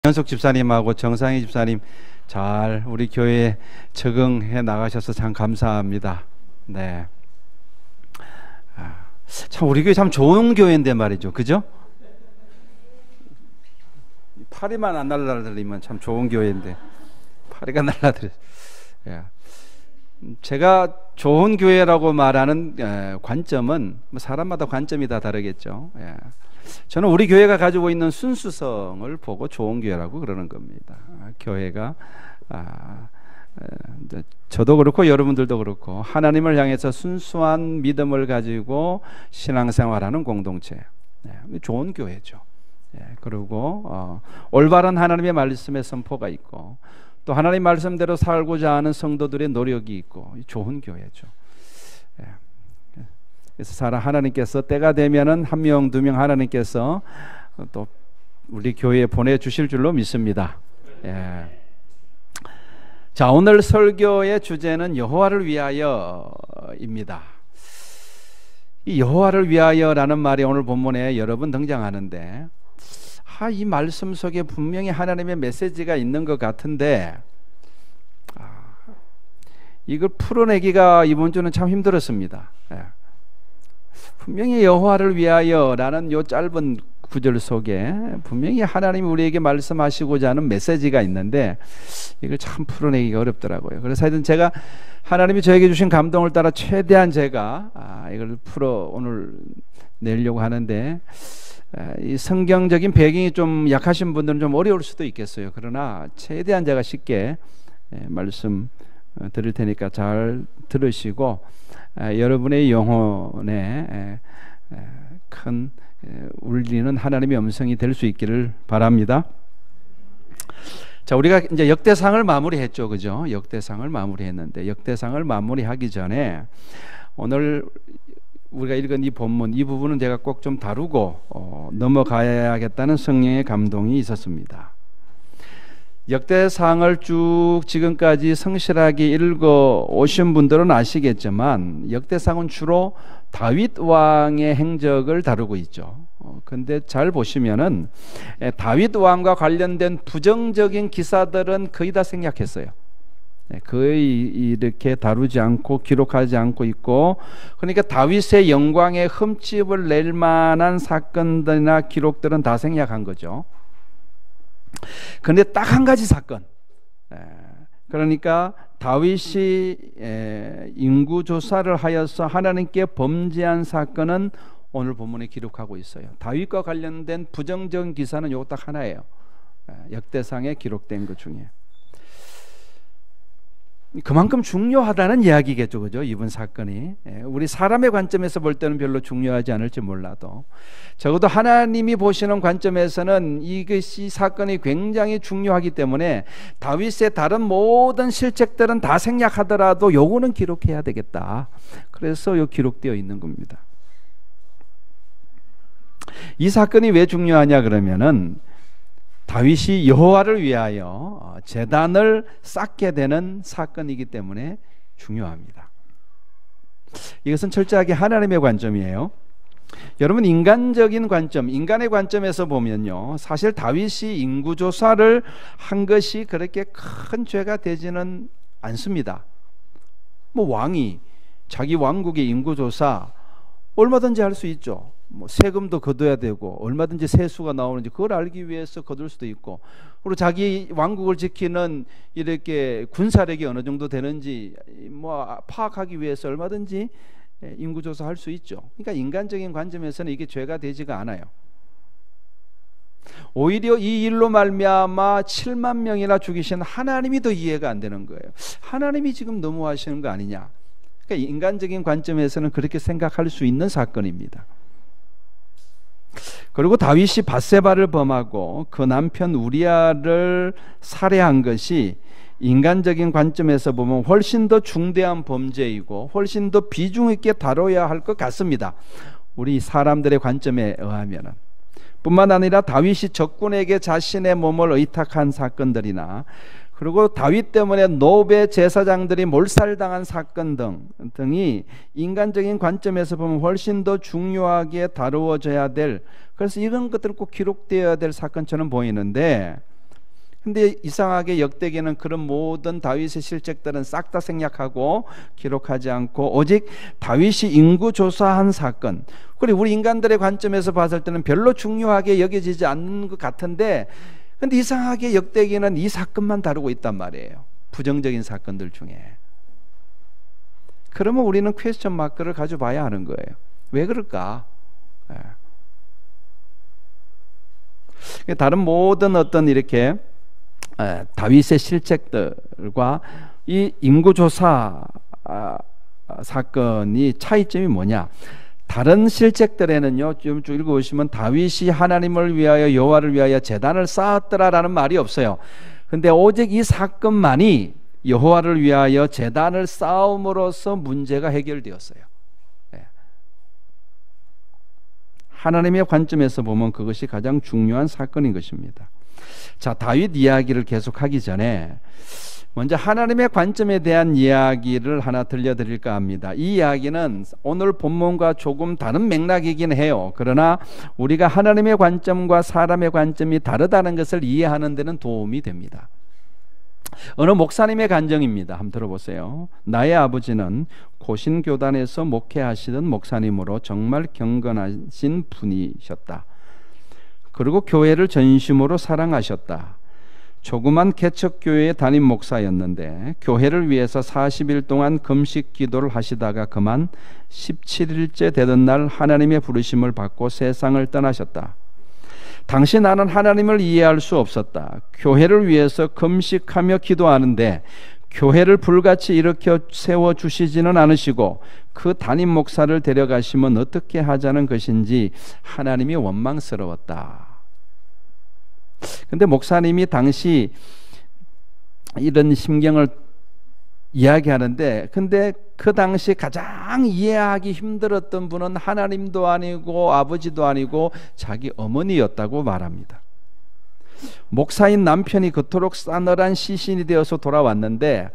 현석 집사님하고 정상희 집사님 잘 우리 교회에 적응해 나가셔서 참 감사합니다. 네. 참 우리 교회 참 좋은 교회인데 말이죠, 그죠? 파리만 안 날라들리면 참 좋은 교회인데 파리가 날라들려. 제가 좋은 교회라고 말하는 관점은 사람마다 관점이 다 다르겠죠. 저는 우리 교회가 가지고 있는 순수성을 보고 좋은 교회라고 그러는 겁니다. 교회가 저도 그렇고 여러분들도 그렇고 하나님을 향해서 순수한 믿음을 가지고 신앙생활하는 공동체, 좋은 교회죠. 그리고 올바른 하나님의 말씀의 선포가 있고 또 하나님 말씀대로 살고자 하는 성도들의 노력이 있고 좋은 교회죠. 그래서 하나님께서 때가 되면은 한 명, 두 명 하나님께서 또 우리 교회에 보내주실 줄로 믿습니다. 자, 오늘 설교의 주제는 여호와를 위하여입니다. 이 여호와를 위하여라는 말이 오늘 본문에 여러 번 등장하는데 이 말씀 속에 분명히 하나님의 메시지가 있는 것 같은데 이걸 풀어내기가 이번 주는 참 힘들었습니다. 분명히 여호와를 위하여라는 요 짧은 구절 속에 분명히 하나님이 우리에게 말씀하시고자 하는 메시지가 있는데 이걸 참 풀어내기가 어렵더라고요. 그래서 하여튼 제가 하나님이 저에게 주신 감동을 따라 최대한 제가 이걸 풀어 오늘 내려고 하는데 이 성경적인 배경이 좀 약하신 분들은 좀 어려울 수도 있겠어요. 그러나 최대한 제가 쉽게 말씀 드릴 테니까 잘 들으시고 여러분의 영혼에 큰 울리는 하나님의 음성이 될 수 있기를 바랍니다. 자, 우리가 이제 역대상을 마무리했죠, 그죠? 역대상을 마무리했는데 역대상을 마무리하기 전에 오늘 우리가 읽은 이 본문 이 부분은 제가 꼭 좀 다루고 넘어가야겠다는 성령의 감동이 있었습니다. 역대상을 쭉 지금까지 성실하게 읽어 오신 분들은 아시겠지만 역대상은 주로 다윗 왕의 행적을 다루고 있죠. 근데 잘 보시면은 다윗 왕과 관련된 부정적인 기사들은 거의 다 생략했어요. 거의 이렇게 다루지 않고 기록하지 않고 있고, 그러니까 다윗의 영광에 흠집을 낼 만한 사건들이나 기록들은 다 생략한 거죠. 그런데 딱 한 가지 사건, 그러니까 다윗이 인구조사를 하여서 하나님께 범죄한 사건은 오늘 본문에 기록하고 있어요. 다윗과 관련된 부정적인 기사는 요거 딱 하나예요. 역대상에 기록된 것 중에 그만큼 중요하다는 이야기겠죠, 그죠? 이번 사건이 우리 사람의 관점에서 볼 때는 별로 중요하지 않을지 몰라도 적어도 하나님이 보시는 관점에서는 이것이 사건이 굉장히 중요하기 때문에 다윗의 다른 모든 실책들은 다 생략하더라도 요거는 기록해야 되겠다. 그래서 요 기록되어 있는 겁니다. 이 사건이 왜 중요하냐 그러면은 다윗이 여호와를 위하여 제단을 쌓게 되는 사건이기 때문에 중요합니다. 이것은 철저하게 하나님의 관점이에요. 여러분, 인간적인 관점, 인간의 관점에서 보면요, 사실 다윗이 인구조사를 한 것이 그렇게 큰 죄가 되지는 않습니다. 뭐 왕이 자기 왕국의 인구조사 얼마든지 할 수 있죠. 뭐 세금도 거둬야 되고 얼마든지 세수가 나오는지 그걸 알기 위해서 거둘 수도 있고, 그리고 자기 왕국을 지키는 이렇게 군사력이 어느 정도 되는지 뭐 파악하기 위해서 얼마든지 인구조사할 수 있죠. 그러니까 인간적인 관점에서는 이게 죄가 되지가 않아요. 오히려 이 일로 말미암아 7만 명이나 죽이신 하나님이 더 이해가 안 되는 거예요. 하나님이 지금 너무하시는 거 아니냐. 그러니까 인간적인 관점에서는 그렇게 생각할 수 있는 사건입니다. 그리고 다윗이 밧세바를 범하고 그 남편 우리아를 살해한 것이 인간적인 관점에서 보면 훨씬 더 중대한 범죄이고 훨씬 더 비중 있게 다뤄야 할 것 같습니다. 우리 사람들의 관점에 의하면은. 뿐만 아니라 다윗이 적군에게 자신의 몸을 의탁한 사건들이나 그리고 다윗 때문에 노베 제사장들이 몰살당한 사건 등이 인간적인 관점에서 보면 훨씬 더 중요하게 다루어져야 될, 그래서 이런 것들 꼭 기록되어야 될 사건처럼 보이는데 근데 이상하게 역대기는 그런 모든 다윗의 실책들은 싹 다 생략하고 기록하지 않고 오직 다윗이 인구조사한 사건, 그리고 우리 인간들의 관점에서 봤을 때는 별로 중요하게 여겨지지 않는 것 같은데, 근데 이상하게 역대기는 이 사건만 다루고 있단 말이에요. 부정적인 사건들 중에. 그러면 우리는 퀘스천 마크를 가져봐야 하는 거예요. 왜 그럴까? 다른 모든 어떤 이렇게 다윗의 실책들과 이 인구조사 사건이 차이점이 뭐냐? 다른 실책들에는요, 좀 쭉 읽어보시면 다윗이 하나님을 위하여 여호와를 위하여 제단을 쌓았더라라는 말이 없어요. 근데 오직 이 사건만이 여호와를 위하여 제단을 쌓음으로써 문제가 해결되었어요. 하나님의 관점에서 보면 그것이 가장 중요한 사건인 것입니다. 자, 다윗 이야기를 계속하기 전에 먼저 하나님의 관점에 대한 이야기를 하나 들려드릴까 합니다. 이 이야기는 오늘 본문과 조금 다른 맥락이긴 해요. 그러나 우리가 하나님의 관점과 사람의 관점이 다르다는 것을 이해하는 데는 도움이 됩니다. 어느 목사님의 간증입니다. 한번 들어보세요. 나의 아버지는 고신교단에서 목회하시던 목사님으로 정말 경건하신 분이셨다. 그리고 교회를 전심으로 사랑하셨다. 조그만 개척교회의 담임 목사였는데 교회를 위해서 40일 동안 금식 기도를 하시다가 그만 17일째 되던 날 하나님의 부르심을 받고 세상을 떠나셨다. 당시 나는 하나님을 이해할 수 없었다. 교회를 위해서 금식하며 기도하는데 교회를 불같이 일으켜 세워주시지는 않으시고 그 담임 목사를 데려가시면 어떻게 하자는 것인지 하나님이 원망스러웠다. 근데 목사님이 당시 이런 심경을 이야기하는데, 근데 그 당시 가장 이해하기 힘들었던 분은 하나님도 아니고 아버지도 아니고 자기 어머니였다고 말합니다. 목사인 남편이 그토록 싸늘한 시신이 되어서 돌아왔는데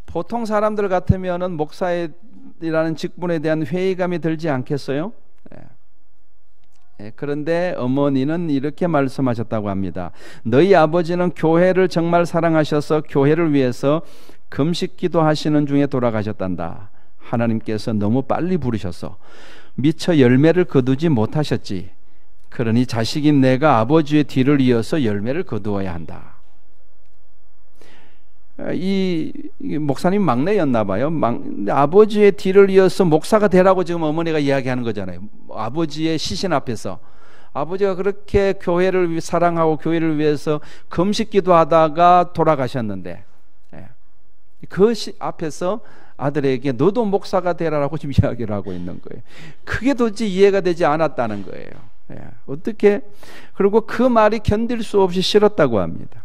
보통 사람들 같으면은 목사이라는 직분에 대한 회의감이 들지 않겠어요? 그런데 어머니는 이렇게 말씀하셨다고 합니다. 너희 아버지는 교회를 정말 사랑하셔서 교회를 위해서 금식기도 하시는 중에 돌아가셨단다. 하나님께서 너무 빨리 부르셔서 미처 열매를 거두지 못하셨지. 그러니 자식인 내가 아버지의 뒤를 이어서 열매를 거두어야 한다. 이 목사님 막내였나 봐요. 아버지의 뒤를 이어서 목사가 되라고 지금 어머니가 이야기하는 거잖아요. 아버지의 시신 앞에서. 아버지가 그렇게 교회를 사랑하고 교회를 위해서 금식기도 하다가 돌아가셨는데 그 앞에서 아들에게 너도 목사가 되라라고 지금 이야기를 하고 있는 거예요. 그게 도저히 이해가 되지 않았다는 거예요. 어떻게? 그리고 그 말이 견딜 수 없이 싫었다고 합니다.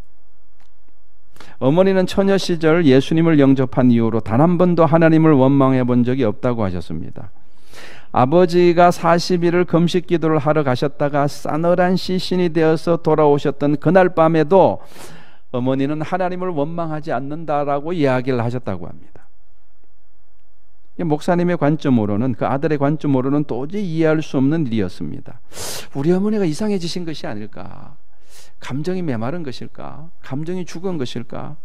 어머니는 처녀 시절 예수님을 영접한 이후로 단 한 번도 하나님을 원망해 본 적이 없다고 하셨습니다. 아버지가 40일을 금식 기도를 하러 가셨다가 싸늘한 시신이 되어서 돌아오셨던 그날 밤에도 어머니는 하나님을 원망하지 않는다라고 이야기를 하셨다고 합니다. 목사님의 관점으로는, 그 아들의 관점으로는 도저히 이해할 수 없는 일이었습니다. 우리 어머니가 이상해지신 것이 아닐까? 감정이 메마른 것일까? 감정이 죽은 것일까?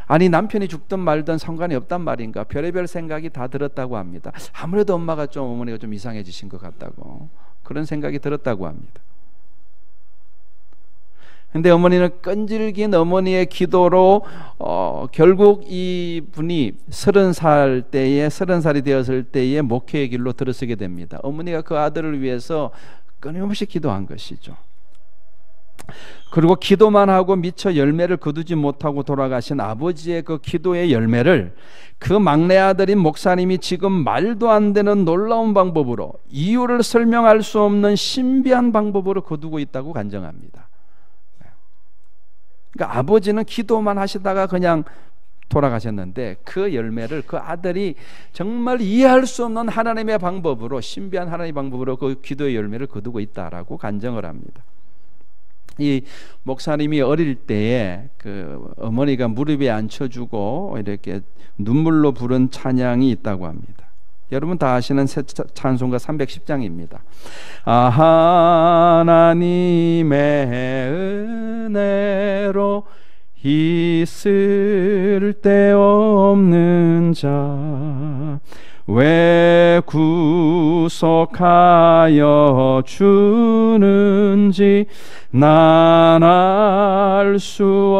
아니 남편이 죽든 말든 상관이 없단 말인가? 별의별 생각이 다 들었다고 합니다. 아무래도 엄마가 좀, 어머니가 좀 이상해지신 것 같다고, 그런 생각이 들었다고 합니다. 근데 어머니는 끈질긴 어머니의 기도로 결국 이 분이 30살이 되었을 때에 목회의 길로 들어서게 됩니다. 어머니가 그 아들을 위해서 끊임없이 기도한 것이죠. 그리고 기도만 하고 미처 열매를 거두지 못하고 돌아가신 아버지의 그 기도의 열매를 그 막내 아들인 목사님이 지금 말도 안 되는 놀라운 방법으로, 이유를 설명할 수 없는 신비한 방법으로 거두고 있다고 간증합니다. 그러니까 아버지는 기도만 하시다가 그냥 돌아가셨는데 그 열매를 그 아들이 정말 이해할 수 없는 하나님의 방법으로, 신비한 하나님의 방법으로 그 기도의 열매를 거두고 있다라고 간증을 합니다. 이 목사님이 어릴 때에 그 어머니가 무릎에 앉혀주고 이렇게 눈물로 부른 찬양이 있다고 합니다. 여러분 다 아시는 새 찬송가 310장입니다. 하나님의 은혜로 있을 데 없는 자 왜 구속하여 주는지 난 알 수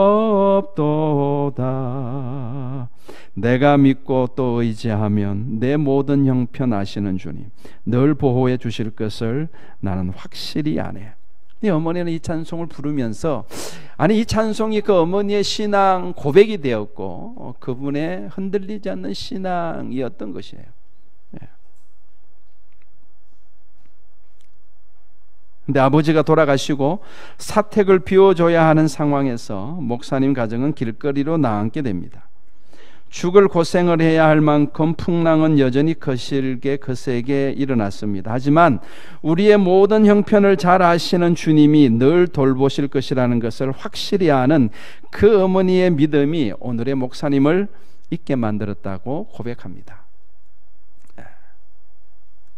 없도다. 내가 믿고 또 의지하면 내 모든 형편 아시는 주님 늘 보호해 주실 것을 나는 확실히 아네. 이 어머니는 이 찬송을 부르면서 이 찬송이 그 어머니의 신앙 고백이 되었고 그분의 흔들리지 않는 신앙이었던 것이에요. 근데 아버지가 돌아가시고 사택을 비워줘야 하는 상황에서 목사님 가정은 길거리로 나앉게 됩니다. 죽을 고생을 해야 할 만큼 풍랑은 여전히 거칠게 거세게 일어났습니다. 하지만 우리의 모든 형편을 잘 아시는 주님이 늘 돌보실 것이라는 것을 확실히 아는 그 어머니의 믿음이 오늘의 목사님을 있게 만들었다고 고백합니다.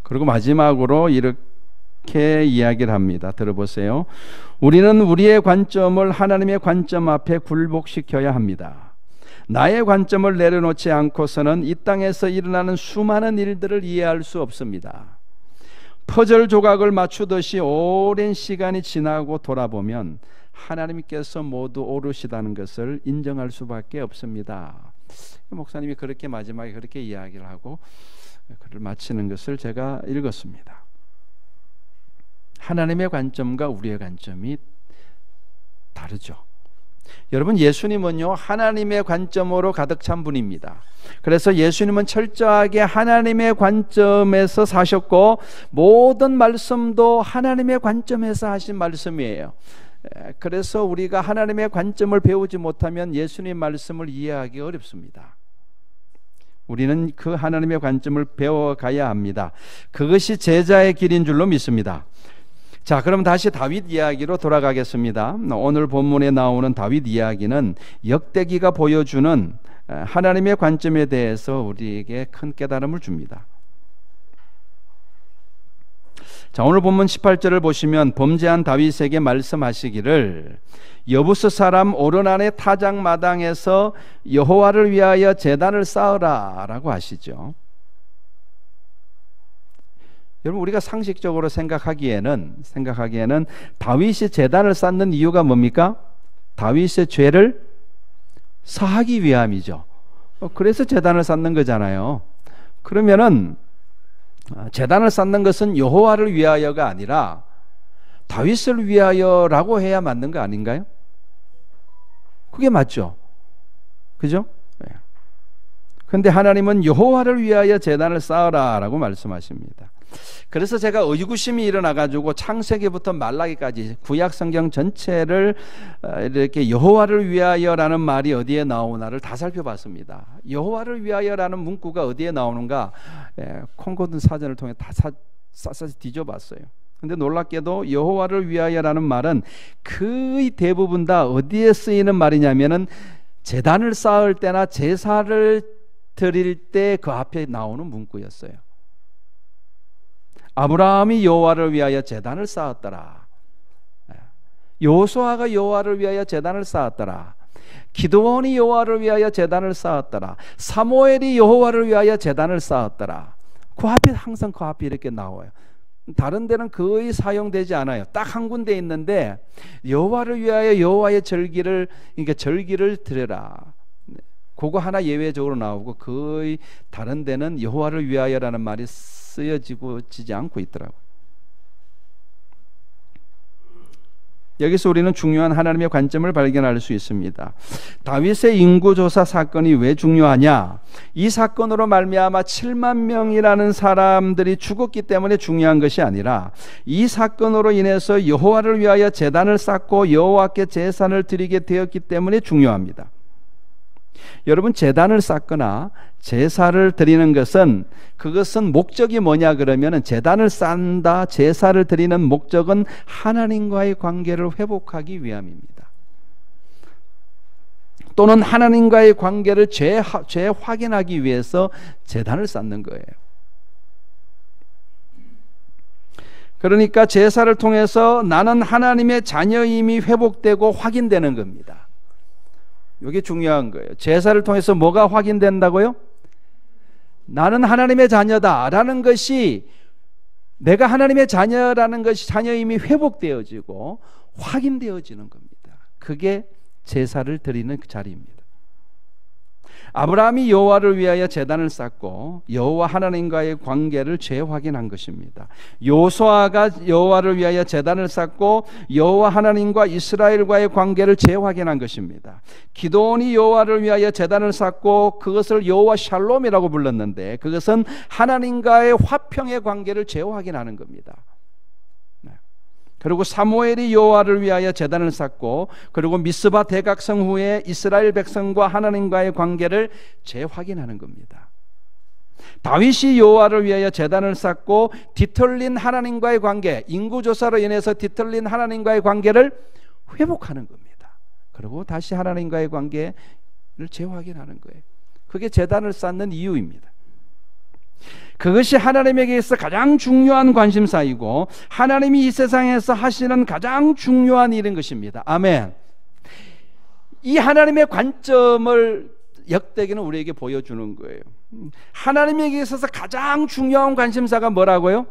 그리고 마지막으로 이렇게 이야기를 합니다. 들어보세요. 우리는 우리의 관점을 하나님의 관점 앞에 굴복시켜야 합니다. 나의 관점을 내려놓지 않고서는 이 땅에서 일어나는 수많은 일들을 이해할 수 없습니다. 퍼즐 조각을 맞추듯이 오랜 시간이 지나고 돌아보면 하나님께서 모두 오르시다는 것을 인정할 수밖에 없습니다. 목사님이 그렇게 마지막에 그렇게 이야기를 하고 글을 마치는 것을 제가 읽었습니다. 하나님의 관점과 우리의 관점이 다르죠. 여러분, 예수님은요 하나님의 관점으로 가득 찬 분입니다. 그래서 예수님은 철저하게 하나님의 관점에서 사셨고 모든 말씀도 하나님의 관점에서 하신 말씀이에요. 그래서 우리가 하나님의 관점을 배우지 못하면 예수님 말씀을 이해하기 어렵습니다. 우리는 그 하나님의 관점을 배워가야 합니다. 그것이 제자의 길인 줄로 믿습니다. 자, 그럼 다시 다윗 이야기로 돌아가겠습니다. 오늘 본문에 나오는 다윗 이야기는 역대기가 보여주는 하나님의 관점에 대해서 우리에게 큰 깨달음을 줍니다. 자, 오늘 본문 18절을 보시면 범죄한 다윗에게 말씀하시기를 여부스 사람 오르난의 타작마당에서 여호와를 위하여 제단을 쌓으라 라고 하시죠. 여러분, 우리가 상식적으로 생각하기에는 다윗이 제단을 쌓는 이유가 뭡니까? 다윗의 죄를 사하기 위함이죠. 그래서 제단을 쌓는 거잖아요. 그러면은 제단을 쌓는 것은 여호와를 위하여가 아니라 다윗을 위하여라고 해야 맞는 거 아닌가요? 그게 맞죠. 그죠? 그런데 하나님은 여호와를 위하여 제단을 쌓으라 라고 말씀하십니다. 그래서 제가 의구심이 일어나가지고 창세기부터 말라기까지 구약 성경 전체를 이렇게 여호와를 위하여라는 말이 어디에 나오나를 다 살펴봤습니다. 여호와를 위하여라는 문구가 어디에 나오는가 콩고든 사전을 통해 다 샅샅이 뒤져봤어요. 근데 놀랍게도 여호와를 위하여라는 말은 거의 대부분 다 어디에 쓰이는 말이냐면은 제단을 쌓을 때나 제사를 드릴 때 그 앞에 나오는 문구였어요. 아브라함이 여호와를 위하여 제단을 쌓았더라. 여호수아가 여호와를 위하여 제단을 쌓았더라. 기드온이 여호와를 위하여 제단을 쌓았더라. 사무엘이 여호와를 위하여 제단을 쌓았더라. 그 앞에 항상 그 앞에 이렇게 나와요. 다른 데는 거의 사용되지 않아요. 딱 한 군데 있는데 여호와를 위하여 여호와의 절기를 드려라. 그거 하나 예외적으로 나오고 거의 다른 데는 여호와를 위하여라는 말이 쓰여지지 않고 있더라고요. 여기서 우리는 중요한 하나님의 관점을 발견할 수 있습니다. 다윗의 인구조사 사건이 왜 중요하냐? 이 사건으로 말미암아 7만 명이라는 사람들이 죽었기 때문에 중요한 것이 아니라 이 사건으로 인해서 여호와를 위하여 제단을 쌓고 여호와께 제사를 드리게 되었기 때문에 중요합니다. 여러분, 제단을 쌓거나 제사를 드리는 것은 그것은 목적이 뭐냐 그러면은 제단을 쌓는다, 제사를 드리는 목적은 하나님과의 관계를 회복하기 위함입니다. 또는 하나님과의 관계를 재확인하기 위해서 제단을 쌓는 거예요. 그러니까 제사를 통해서 나는 하나님의 자녀임이 회복되고 확인되는 겁니다. 이게 중요한 거예요. 제사를 통해서 뭐가 확인된다고요? 나는 하나님의 자녀다라는 것이, 내가 하나님의 자녀라는 것이, 자녀임이 회복되어지고 확인되어지는 겁니다. 그게 제사를 드리는 그 자리입니다. 아브라함이 여호와를 위하여 제단을 쌓고 여호와 하나님과의 관계를 재확인한 것입니다. 요수아가 여호와를 위하여 제단을 쌓고 여호와 하나님과 이스라엘과의 관계를 재확인한 것입니다. 기드온이 여호와를 위하여 제단을 쌓고 그것을 여호와 샬롬이라고 불렀는데, 그것은 하나님과의 화평의 관계를 재확인하는 겁니다. 그리고 사무엘이 여호와를 위하여 제단을 쌓고, 그리고 미스바 대각성 후에 이스라엘 백성과 하나님과의 관계를 재확인하는 겁니다. 다윗이 여호와를 위하여 제단을 쌓고 뒤틀린 하나님과의 관계, 인구조사로 인해서 뒤틀린 하나님과의 관계를 회복하는 겁니다. 그리고 다시 하나님과의 관계를 재확인하는 거예요. 그게 제단을 쌓는 이유입니다. 그것이 하나님에게 있어 가장 중요한 관심사이고 하나님이 이 세상에서 하시는 가장 중요한 일인 것입니다. 아멘. 이 하나님의 관점을 역대기는 우리에게 보여주는 거예요. 하나님에게 있어서 가장 중요한 관심사가 뭐라고요?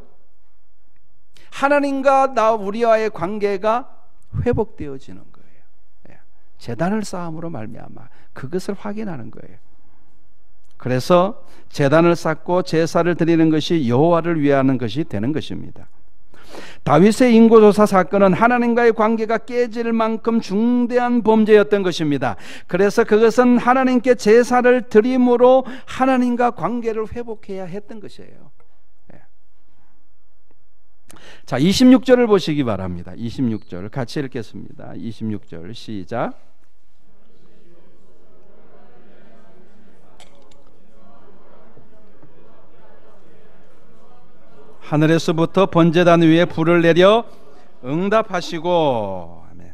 하나님과 우리와의 관계가 회복되어지는 거예요. 제단을 쌓음으로 말미암아 그것을 확인하는 거예요. 그래서 제단을 쌓고 제사를 드리는 것이 여호와를 위하는 것이 되는 것입니다. 다윗의 인구조사 사건은 하나님과의 관계가 깨질 만큼 중대한 범죄였던 것입니다. 그래서 그것은 하나님께 제사를 드림으로 하나님과 관계를 회복해야 했던 것이에요. 자, 26절을 보시기 바랍니다. 26절 같이 읽겠습니다. 26절 시작. 하늘에서부터 번제단 위에 불을 내려 응답하시고. 아멘.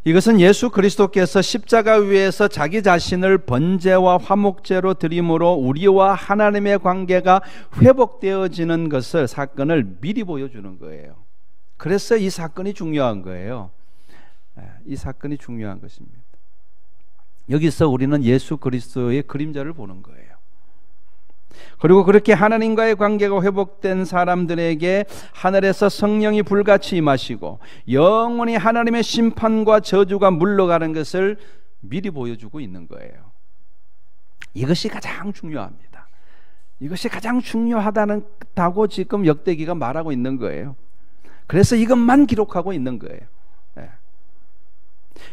이것은 예수 그리스도께서 십자가 위에서 자기 자신을 번제와 화목제로 드림으로 우리와 하나님의 관계가 회복되어지는 것을, 사건을 미리 보여주는 거예요. 그래서 이 사건이 중요한 거예요. 이 사건이 중요한 것입니다. 여기서 우리는 예수 그리스도의 그림자를 보는 거예요. 그리고 그렇게 하나님과의 관계가 회복된 사람들에게 하늘에서 성령이 불같이 임하시고 영원히 하나님의 심판과 저주가 물러가는 것을 미리 보여주고 있는 거예요. 이것이 가장 중요합니다. 이것이 가장 중요하다고 지금 역대기가 말하고 있는 거예요. 그래서 이것만 기록하고 있는 거예요.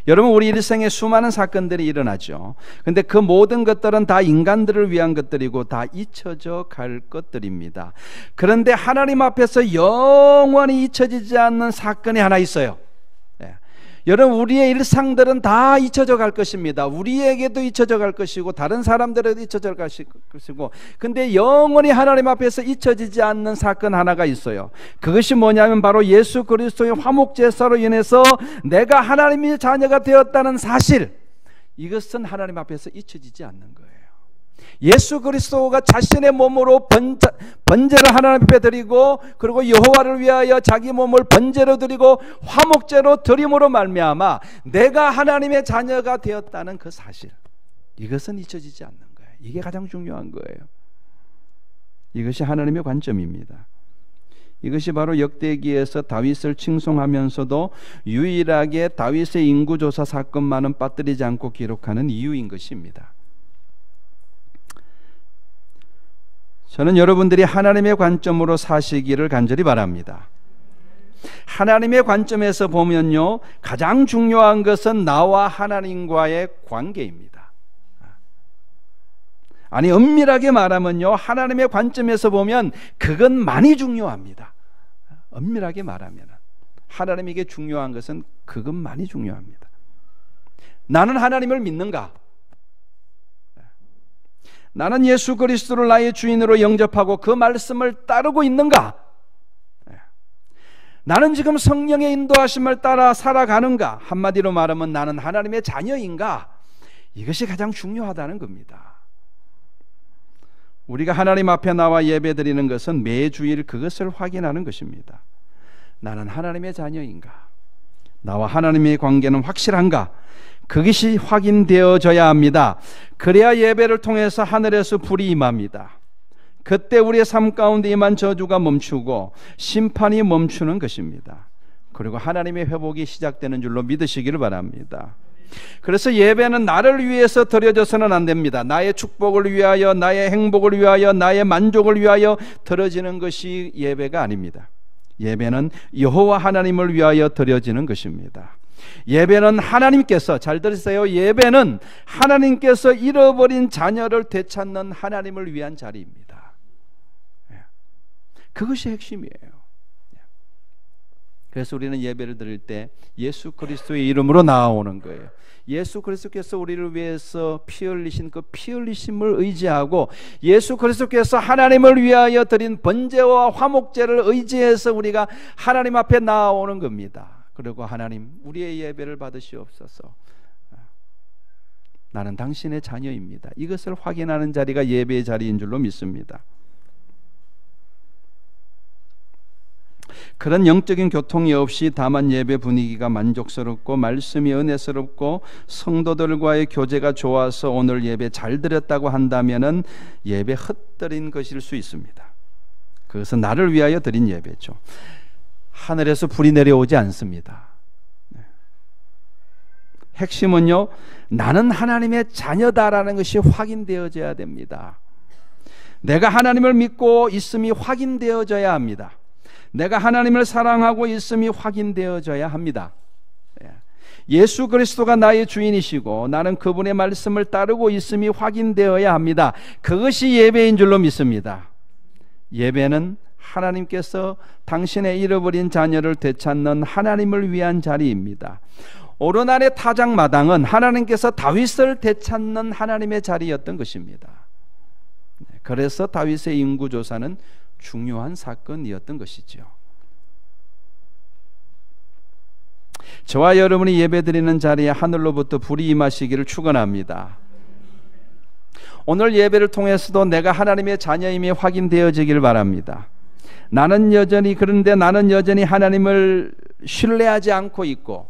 여러분, 우리 일생에 수많은 사건들이 일어나죠. 근데 그 모든 것들은 다 인간들을 위한 것들이고 다 잊혀져 갈 것들입니다. 그런데 하나님 앞에서 영원히 잊혀지지 않는 사건이 하나 있어요. 여러분, 우리의 일상들은 다 잊혀져 갈 것입니다. 우리에게도 잊혀져 갈 것이고 다른 사람들에도 잊혀져 갈 것이고, 근데 영원히 하나님 앞에서 잊혀지지 않는 사건 하나가 있어요. 그것이 뭐냐면 바로 예수 그리스도의 화목제사로 인해서 내가 하나님의 자녀가 되었다는 사실, 이것은 하나님 앞에서 잊혀지지 않는 거예요. 예수 그리스도가 자신의 몸으로 번제를 하나님 앞에 드리고, 그리고 여호와를 위하여 자기 몸을 번제로 드리고 화목제로 드림으로 말미암아 내가 하나님의 자녀가 되었다는 그 사실, 이것은 잊혀지지 않는 거예요. 이게 가장 중요한 거예요. 이것이 하나님의 관점입니다. 이것이 바로 역대기에서 다윗을 칭송하면서도 유일하게 다윗의 인구조사 사건만은 빠뜨리지 않고 기록하는 이유인 것입니다. 저는 여러분들이 하나님의 관점으로 사시기를 간절히 바랍니다. 하나님의 관점에서 보면요, 가장 중요한 것은 나와 하나님과의 관계입니다. 아니, 엄밀하게 말하면요, 하나님의 관점에서 보면 그건 많이 중요합니다. 엄밀하게 말하면 하나님에게 중요한 것은 그건 많이 중요합니다. 나는 하나님을 믿는가? 나는 예수 그리스도를 나의 주인으로 영접하고 그 말씀을 따르고 있는가? 나는 지금 성령의 인도하심을 따라 살아가는가? 한마디로 말하면 나는 하나님의 자녀인가? 이것이 가장 중요하다는 겁니다. 우리가 하나님 앞에 나와 예배드리는 것은 매주일 그것을 확인하는 것입니다. 나는 하나님의 자녀인가? 나와 하나님의 관계는 확실한가? 그것이 확인되어져야 합니다. 그래야 예배를 통해서 하늘에서 불이 임합니다. 그때 우리의 삶 가운데 임한 저주가 멈추고 심판이 멈추는 것입니다. 그리고 하나님의 회복이 시작되는 줄로 믿으시기를 바랍니다. 그래서 예배는 나를 위해서 드려져서는 안 됩니다. 나의 축복을 위하여, 나의 행복을 위하여, 나의 만족을 위하여 드려지는 것이 예배가 아닙니다. 예배는 여호와 하나님을 위하여 드려지는 것입니다. 예배는 하나님께서, 잘 들으세요, 예배는 하나님께서 잃어버린 자녀를 되찾는 하나님을 위한 자리입니다. 그것이 핵심이에요. 그래서 우리는 예배를 드릴 때 예수 그리스도의 이름으로 나아오는 거예요. 예수 그리스도께서 우리를 위해서 피 흘리신 그 피 흘리심을 의지하고, 예수 그리스도께서 하나님을 위하여 드린 번제와 화목제를 의지해서 우리가 하나님 앞에 나아오는 겁니다. 그리고 하나님, 우리의 예배를 받으시옵소서. 나는 당신의 자녀입니다. 이것을 확인하는 자리가 예배의 자리인 줄로 믿습니다. 그런 영적인 교통이 없이 다만 예배 분위기가 만족스럽고 말씀이 은혜스럽고 성도들과의 교제가 좋아서 오늘 예배 잘 드렸다고 한다면은 예배 헛드린 것일 수 있습니다. 그것은 나를 위하여 드린 예배죠. 하늘에서 불이 내려오지 않습니다. 핵심은요, 나는 하나님의 자녀다라는 것이 확인되어져야 됩니다. 내가 하나님을 믿고 있음이 확인되어져야 합니다. 내가 하나님을 사랑하고 있음이 확인되어져야 합니다. 예수 그리스도가 나의 주인이시고 나는 그분의 말씀을 따르고 있음이 확인되어야 합니다. 그것이 예배인 줄로 믿습니다. 예배는 하나님께서 당신의 잃어버린 자녀를 되찾는 하나님을 위한 자리입니다. 오르날의 타작마당은 하나님께서 다윗을 되찾는 하나님의 자리였던 것입니다. 그래서 다윗의 인구조사는 중요한 사건이었던 것이죠. 저와 여러분이 예배드리는 자리에 하늘로부터 불이 임하시기를 축원합니다. 오늘 예배를 통해서도 내가 하나님의 자녀임이 확인되어지길 바랍니다. 그런데 나는 여전히 하나님을 신뢰하지 않고 있고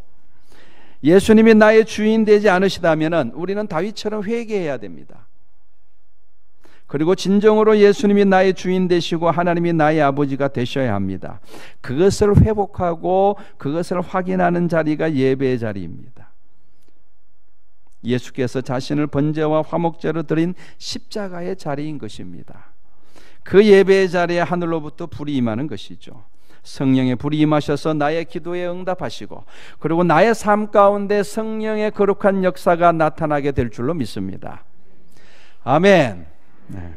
예수님이 나의 주인 되지 않으시다면 우리는 다윗처럼 회개해야 됩니다. 그리고 진정으로 예수님이 나의 주인 되시고 하나님이 나의 아버지가 되셔야 합니다. 그것을 회복하고 그것을 확인하는 자리가 예배의 자리입니다. 예수께서 자신을 번제와 화목제로 드린 십자가의 자리인 것입니다. 그 예배의 자리에 하늘로부터 불이 임하는 것이죠. 성령의 불이 임하셔서 나의 기도에 응답하시고 그리고 나의 삶 가운데 성령의 거룩한 역사가 나타나게 될 줄로 믿습니다. 아멘. 네.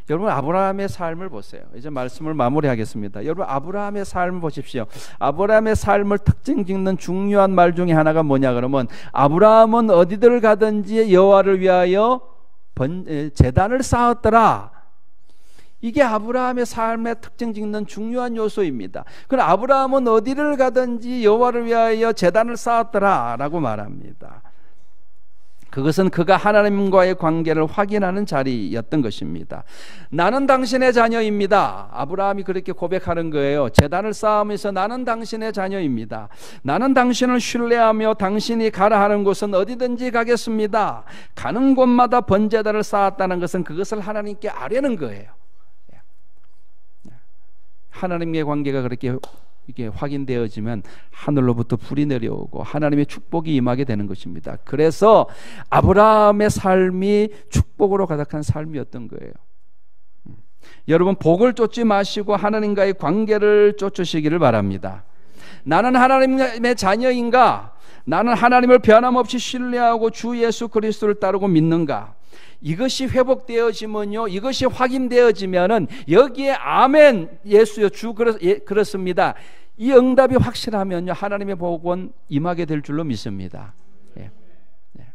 여러분, 아브라함의 삶을 보세요. 이제 말씀을 마무리하겠습니다. 여러분, 아브라함의 삶을 보십시오. 아브라함의 삶을 특징 짓는 중요한 말 중에 하나가 뭐냐 그러면, 아브라함은 어디들 가든지 여호와를 위하여 제단을 쌓았더라. 이게 아브라함의 삶의 특징 짓는 중요한 요소입니다. 그럼 아브라함은 어디를 가든지 여호와를 위하여 제단을 쌓았더라 라고 말합니다. 그것은 그가 하나님과의 관계를 확인하는 자리였던 것입니다. 나는 당신의 자녀입니다. 아브라함이 그렇게 고백하는 거예요. 제단을 쌓으면서 나는 당신의 자녀입니다. 나는 당신을 신뢰하며 당신이 가라 하는 곳은 어디든지 가겠습니다. 가는 곳마다 번제단을 쌓았다는 것은 그것을 하나님께 아뢰는 거예요. 하나님의 관계가 그렇게 이게 확인되어지면 하늘로부터 불이 내려오고 하나님의 축복이 임하게 되는 것입니다. 그래서 아브라함의 삶이 축복으로 가득한 삶이었던 거예요. 여러분, 복을 쫓지 마시고 하나님과의 관계를 쫓으시기를 바랍니다. 나는 하나님의 자녀인가? 나는 하나님을 변함없이 신뢰하고 주 예수 그리스도를 따르고 믿는가? 이것이 회복되어지면요, 이것이 확인되어지면은 여기에 아멘, 예수여, 주 그렇습니다, 이 응답이 확실하면요 하나님의 복은 임하게 될 줄로 믿습니다. 예. 예.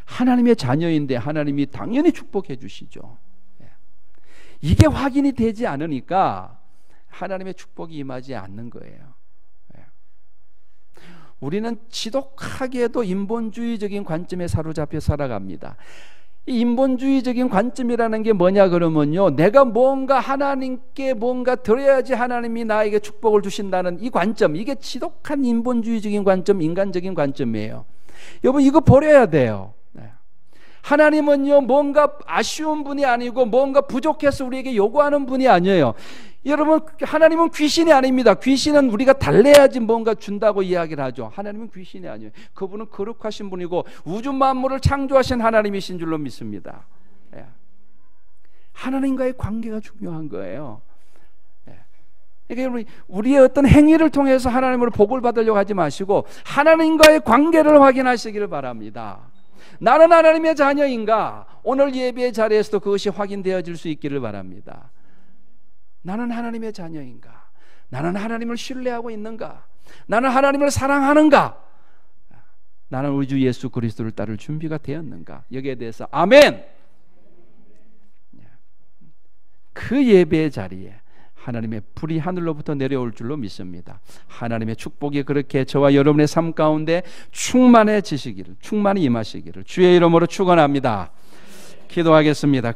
하나님의 자녀인데 하나님이 당연히 축복해 주시죠. 예. 이게 확인이 되지 않으니까 하나님의 축복이 임하지 않는 거예요. 우리는 지독하게도 인본주의적인 관점에 사로잡혀 살아갑니다. 이 인본주의적인 관점이라는 게 뭐냐 그러면요, 내가 뭔가 하나님께 뭔가 드려야지 하나님이 나에게 축복을 주신다는 이 관점, 이게 지독한 인본주의적인 관점, 인간적인 관점이에요. 여러분, 이거 버려야 돼요. 하나님은요, 뭔가 아쉬운 분이 아니고 뭔가 부족해서 우리에게 요구하는 분이 아니에요. 여러분, 하나님은 귀신이 아닙니다. 귀신은 우리가 달래야지 뭔가 준다고 이야기를 하죠. 하나님은 귀신이 아니에요. 그분은 거룩하신 분이고 우주 만물을 창조하신 하나님이신 줄로 믿습니다. 하나님과의 관계가 중요한 거예요. 그러니까 우리의 어떤 행위를 통해서 하나님으로 복을 받으려고 하지 마시고 하나님과의 관계를 확인하시기를 바랍니다. 나는 하나님의 자녀인가? 오늘 예배의 자리에서도 그것이 확인되어질 수 있기를 바랍니다. 나는 하나님의 자녀인가? 나는 하나님을 신뢰하고 있는가? 나는 하나님을 사랑하는가? 나는 우리 주 예수 그리스도를 따를 준비가 되었는가? 여기에 대해서 아멘! 그 예배의 자리에 하나님의 불이 하늘로부터 내려올 줄로 믿습니다. 하나님의 축복이 그렇게 저와 여러분의 삶 가운데 충만해지시기를, 충만히 임하시기를 주의 이름으로 축원합니다. 기도하겠습니다.